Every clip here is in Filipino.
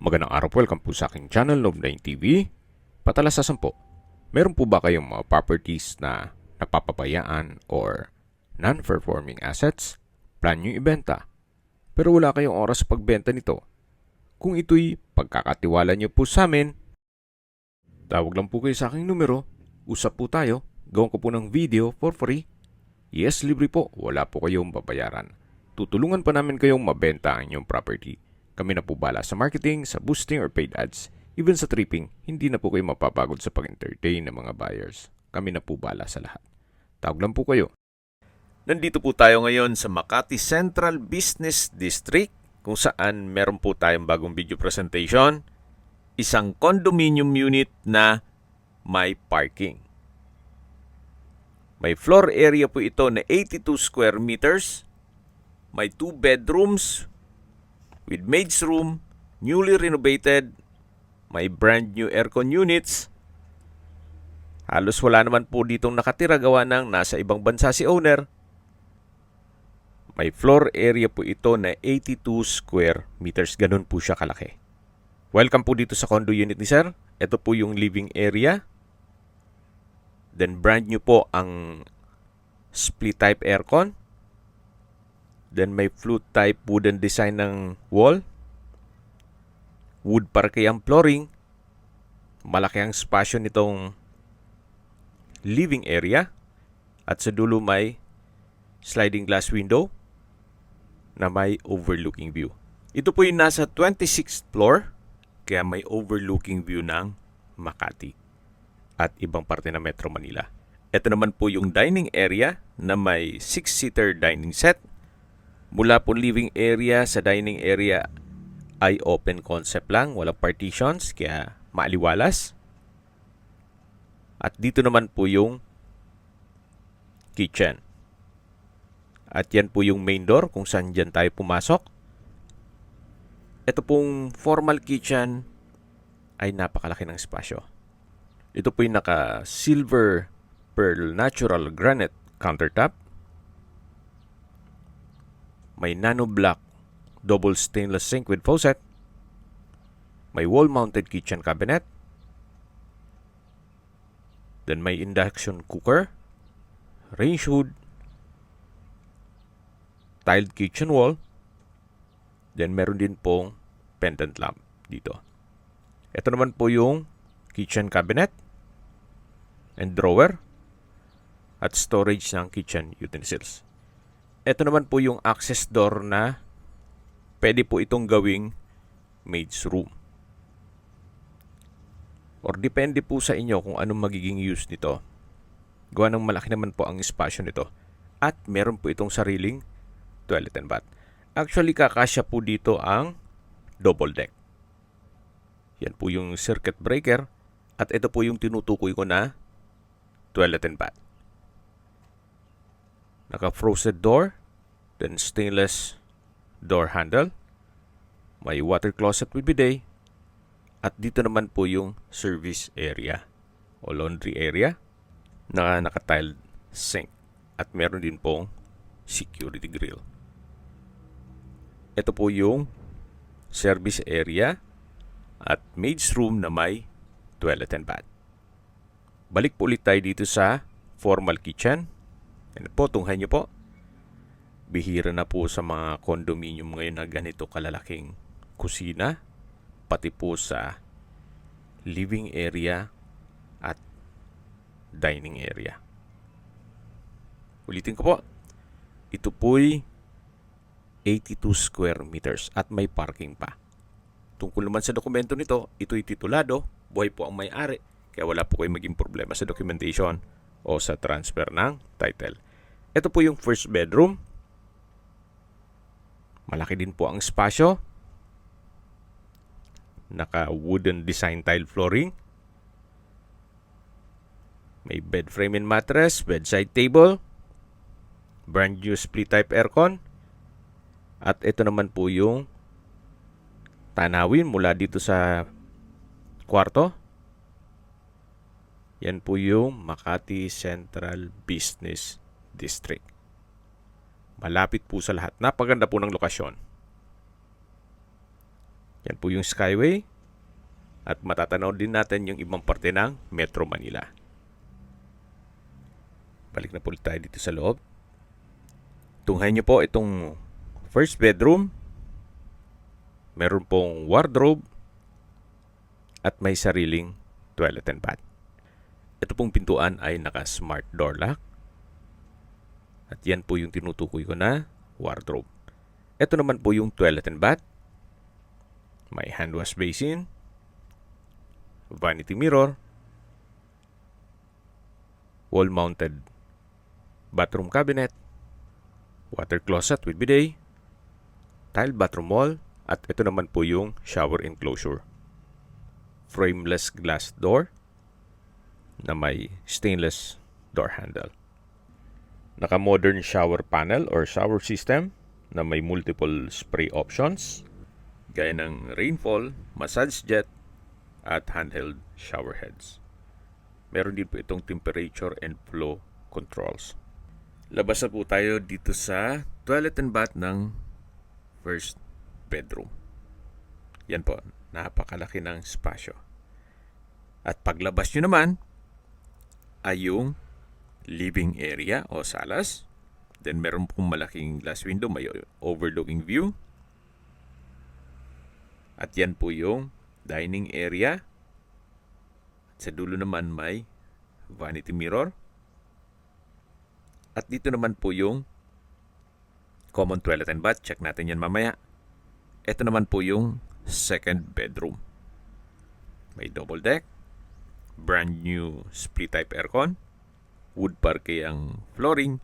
Magandang araw po, welcome po sa aking channel, Love9 TV. Patalasasan po, meron po ba kayong mga properties na napapabayaan or non-performing assets? Plan nyo ibenta, pero wala kayong oras sa pagbenta nito. Kung ito'y pagkakatiwala nyo po sa amin, tawag lang po kayo sa aking numero, usap po tayo, gawin ko po ng video for free. Yes, libre po, wala po kayong babayaran. Tutulungan pa namin kayong mabenta ang inyong property. Kami na po bala sa marketing, sa boosting or paid ads. Even sa tripping, hindi na po kayo mapapagod sa pag-entertain ng mga buyers. Kami na po bala sa lahat. Tawag lang po kayo. Nandito po tayo ngayon sa Makati Central Business District kung saan meron po tayong bagong video presentation. Isang condominium unit na may parking. May floor area po ito na 82 square meters. May 2 bedrooms with maid's room, newly renovated. May brand new aircon units. Halos wala naman po ditong nakatira gawa ng nasa ibang bansa si owner. May floor area po ito na 82 square meters. Ganun po siya kalaki. Welcome po dito sa condo unit ni sir. Ito po yung living area. Then brand new po ang split type aircon. Then may flute type wooden design ng wall. Wood parquet ang flooring. Malaki ang spasyo nitong living area. At sa dulo may sliding glass window na may overlooking view. Ito po yung nasa 26th floor, kaya may overlooking view ng Makati at ibang parte ng Metro Manila. Ito naman po yung dining area na may 6-seater dining set. Mula po living area sa dining area ay open concept lang, walang partitions, kaya maaliwalas. At dito naman po yung kitchen. At yan po yung main door kung saan dyan tayo pumasok. Ito pong formal kitchen ay napakalaki ng espasyo. Ito po yung naka-silver pearl natural granite countertop. May nano black double stainless sink with faucet. May wall-mounted kitchen cabinet. Then may induction cooker, range hood, tiled kitchen wall. Then meron din pong pendant lamp dito. Ito naman po yung kitchen cabinet and drawer at storage ng kitchen utensils. Ito naman po yung access door na pwede po itong gawing maid's room. Or depende po sa inyo kung anong magiging use nito. Gawa ng malaki naman po ang espasyo nito. At meron po itong sariling toilet and bath. Actually, kakasya po dito ang double deck. Yan po yung circuit breaker. At ito po yung tinutukoy ko na toilet and bath. Naka-frosted door. Then stainless door handle. May water closet with bidet. At dito naman po yung service area o laundry area na naka-tiled sink. At meron din pong security grill. Ito po yung service area at maid's room na may toilet and bath. Balik po ulit tayo dito sa formal kitchen. Yan po, tunghayan nyo po. Bihira na po sa mga condominium ngayon na ganito kalalaking kusina, pati po sa living area at dining area. Ulitin ko po, ito po'y 82 square meters at may parking pa. Tungkol naman sa dokumento nito, ito'y titulado, buhay po ang may-ari, kaya wala po kayong maging problema sa documentation o sa transfer ng title. Ito po yung first bedroom. Malaki din po ang espasyo. Naka-wooden design tile flooring. May bed frame and mattress, bedside table, brand new split type aircon. At ito naman po yung tanawin mula dito sa kwarto. Yan po yung Makati Central Business District. Malapit po sa lahat. Napaganda po ng lokasyon. Yan po yung Skyway. At matatanaw din natin yung ibang parte ng Metro Manila. Balik na po tayo dito sa loob. Tunghayin niyo po itong first bedroom. Meron pong wardrobe at may sariling toilet and bath. Ito pong pintuan ay naka-smart door lock. At yan po yung tinutukoy ko na wardrobe. Ito naman po yung toilet and bath. May hand wash basin, vanity mirror, wall-mounted bathroom cabinet, water closet with bidet, tile bathroom wall, at ito naman po yung shower enclosure. Frameless glass door na may stainless door handle. Naka-modern shower panel or shower system na may multiple spray options gaya ng rainfall, massage jet, at handheld shower heads. Meron din po itong temperature and flow controls. Labas na po tayo dito sa toilet and bath ng first bedroom. Yan po, napakalaki ng spasyo. At paglabas nyo naman ay yung living area o salas. Then meron pong malaking glass window, may overlooking view. At yan po yung dining area. At sa dulo naman may vanity mirror. At dito naman po yung common toilet and bath. Check natin yan mamaya. Ito naman po yung second bedroom. May double deck. Brand new split type aircon. Wood parquet ang flooring.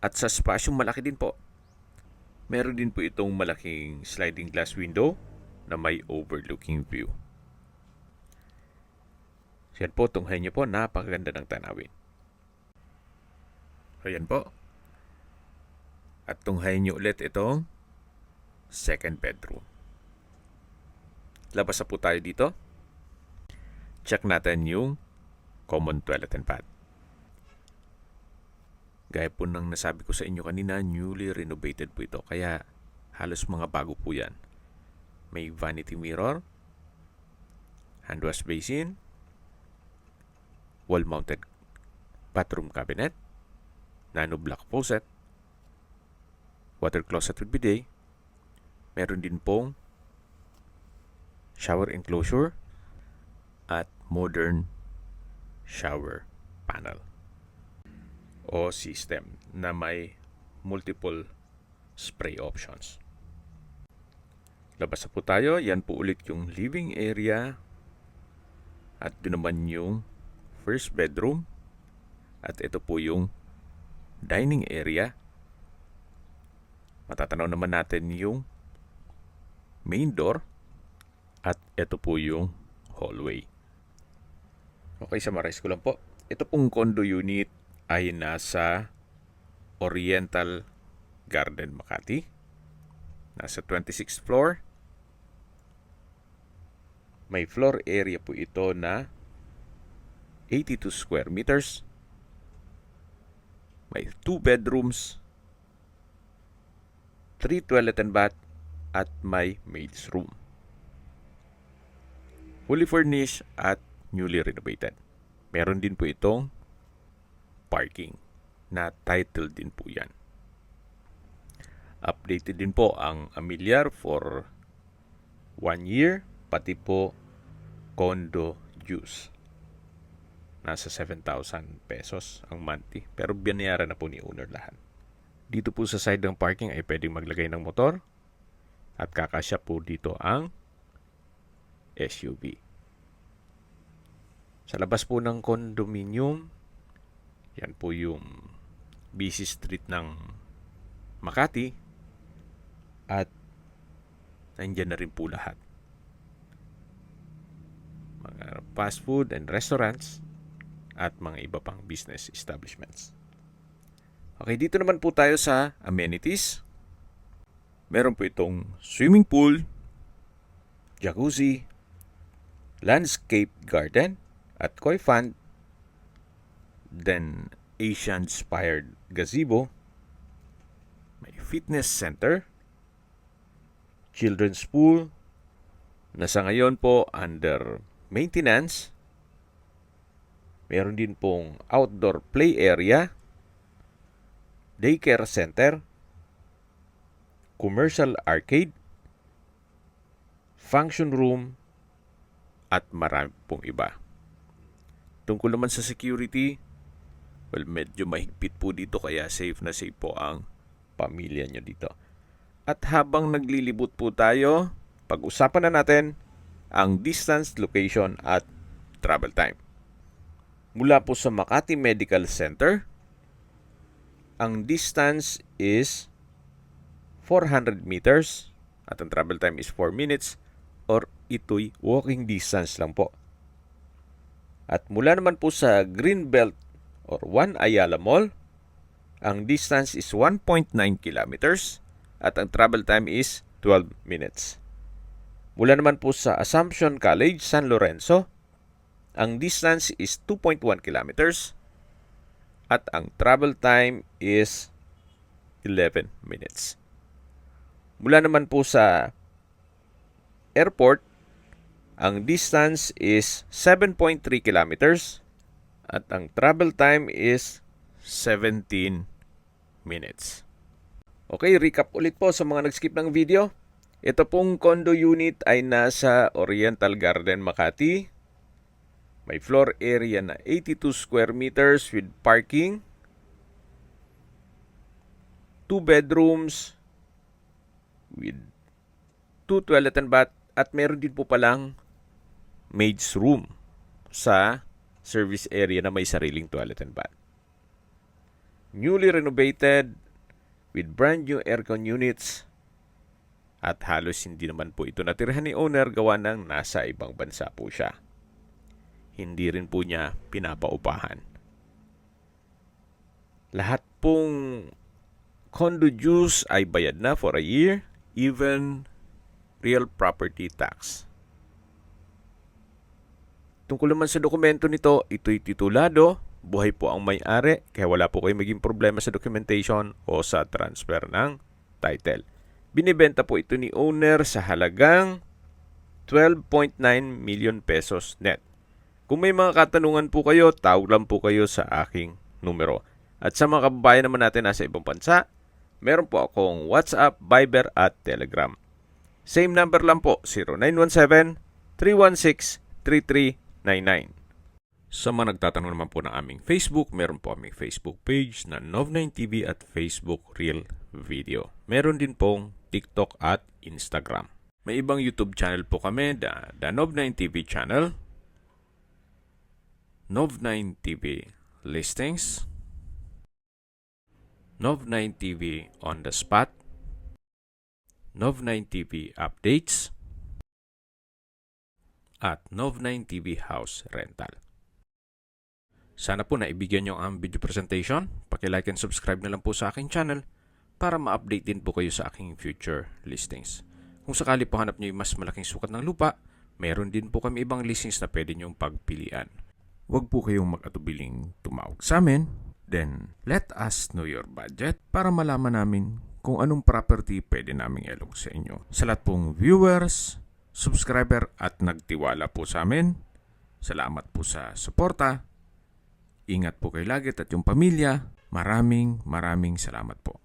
At sa spasyong malaki din po. Meron din po itong malaking sliding glass window na may overlooking view. So yan po, tunghayin nyo po, napakaganda ng tanawin. So yan po. At tunghayin nyo ulit itong second bedroom. Labas na po tayo dito. Check natin yung common toilet and bath. Gaya po ng nasabi ko sa inyo kanina, newly renovated po ito. Kaya halos mga bago po yan. May vanity mirror, hand wash basin, wall-mounted bathroom cabinet, nano block faucet, water closet with bidet. Meron din pong shower enclosure at modern shower panel o system na may multiple spray options. Labas na po tayo. Yan po ulit yung living area. At doon naman yung first bedroom. At ito po yung dining area. Matatanaw naman natin yung main door. At ito po yung hallway. Okay, summarize ko lang po. Ito pong condo unit ay nasa Oriental Garden, Makati. Nasa 26th floor. May floor area po ito na 82 square meters. May 2 bedrooms, 3 toilet and bath, at may maid's room. Fully furnished at newly renovated. Meron din po itong parking na title din po yan. Updated din po ang amilyar for 1 year, pati po condo dues. Nasa 7,000 pesos ang monthly, pero binayaran na po ni owner lahat. Dito po sa side ng parking ay pwedeng maglagay ng motor at kakasya po dito ang SUV. Sa labas po ng condominium, yan po yung busy street ng Makati at nandiyan na rin po lahat. Mga fast food and restaurants at mga iba pang business establishments. Okay, dito naman po tayo sa amenities. Meron po itong swimming pool, jacuzzi, landscape garden, at koi fund, then Asian-inspired gazebo, may fitness center, children's pool, na sa ngayon po under maintenance. Meron din pong outdoor play area, daycare center, commercial arcade, function room, at marami pong iba. Tungkol naman sa security, well, medyo mahigpit po dito kaya safe na safe po ang pamilya nyo dito. At habang naglilibot po tayo, pag-usapan na natin ang distance, location at travel time. Mula po sa Makati Medical Center, ang distance is 400 meters at ang travel time is 4 minutes or ito'y walking distance lang po. At mula naman po sa Greenbelt or One Ayala Mall, ang distance is 1.9 kilometers at ang travel time is 12 minutes. Mula naman po sa Assumption College, San Lorenzo, ang distance is 2.1 kilometers at ang travel time is 11 minutes. Mula naman po sa airport, ang distance is 7.3 kilometers at ang travel time is 17 minutes. Okay, recap ulit po sa mga nag-skip ng video. Ito pong condo unit ay nasa Oriental Garden, Makati. May floor area na 82 square meters with parking. 2 bedrooms with 2 toilet and bath at meron din po palang maid's room sa service area na may sariling toilet and bath. Newly renovated with brand new aircon units. At halos hindi naman po ito natirhan ni owner gawa ng nasa ibang bansa po siya. Hindi rin po niya pinapaupahan. Lahat pong condo dues ay bayad na for a year, even real property tax. Tungkol naman sa dokumento nito, ito'y titulado, buhay po ang may-ari, kaya wala po kayong maging problema sa documentation o sa transfer ng title. Binibenta po ito ni owner sa halagang 12.9 million pesos net. Kung may mga katanungan po kayo, tawag lang po kayo sa aking numero. At sa mga kababayan naman natin nasa ibang bansa, meron po akong WhatsApp, Viber at Telegram. Same number lang po, 0917-316-3399. Sa mga nagtatanong naman po ng aming Facebook, meron po aming Facebook page na Nov9TV at Facebook Real Video. Meron din pong TikTok at Instagram. May ibang YouTube channel po kami, the Nov9TV channel, Nov9TV Listings, Nov9TV On The Spot, Nov9TV Updates, at Nov9TV House Rental. Sana po naibigyan nyo ang video presentation. Paki-like and subscribe na lang po sa aking channel para ma-update din po kayo sa aking future listings. Kung sakali po hanap nyo yung mas malaking sukat ng lupa, meron din po kami ibang listings na pwede nyong pagpilian. Huwag po kayong mag-atubiling tumawag sa amin. Then, let us know your budget para malaman namin kung anong property pwede naming ilog sa inyo. Sa lahat pong viewers, subscriber at nagtiwala po sa amin, salamat po sa suporta. Ingat po kayo lagi at yung pamilya. Maraming salamat po.